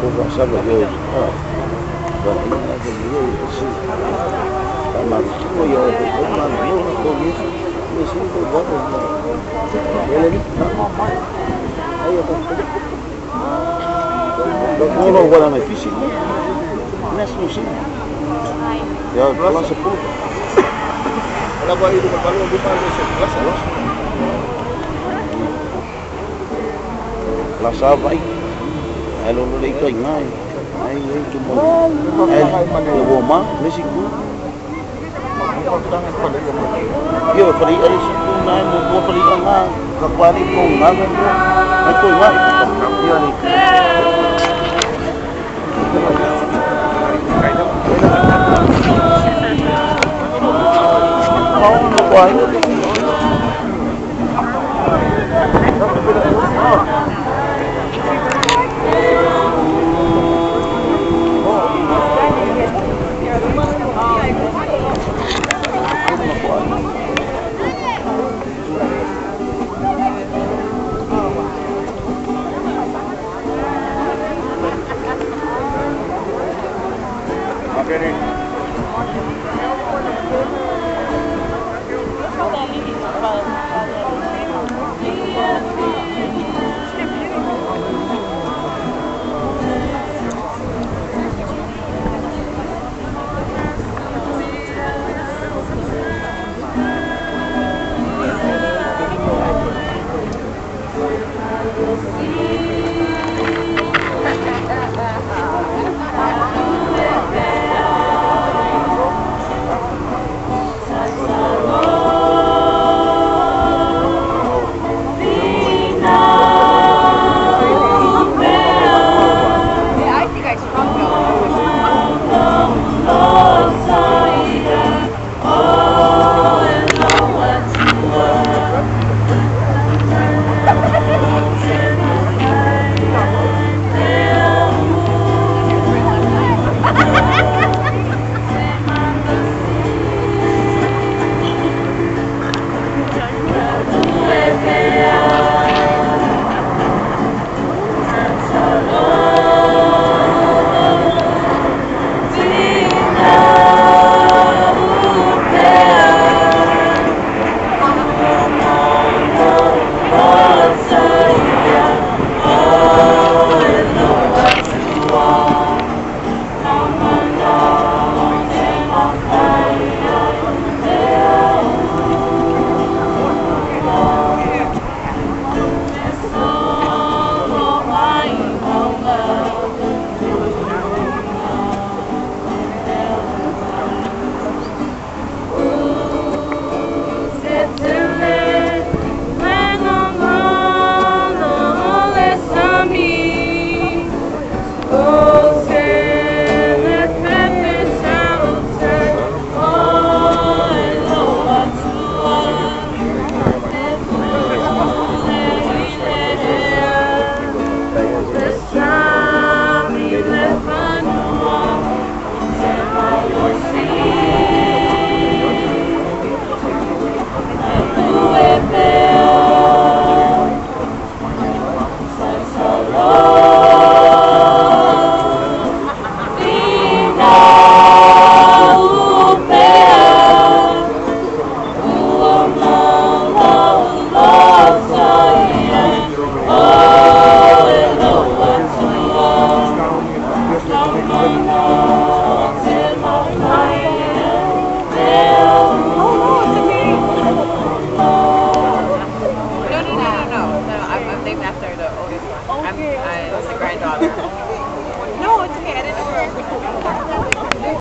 conversava hoje. Bahia de Rio, assim. Mas foi eu, mas não conheço, conheci o voto. Ele aí eu não vou agora na piscina. Nessa não sim. Já lança pouco. Ela vai ir do balão do balão essa lá sao vậy ai luôn đi kinh ngay ai cái món ai cái bộ má lấy xịt cú kia phải đi lấy xịt cú này một phải đi ăn ngang các bạn đi cùng ngang ai cùng ngay kia đi không nó quay Okay. I was the granddaughter. No, it's okay. I didn't know.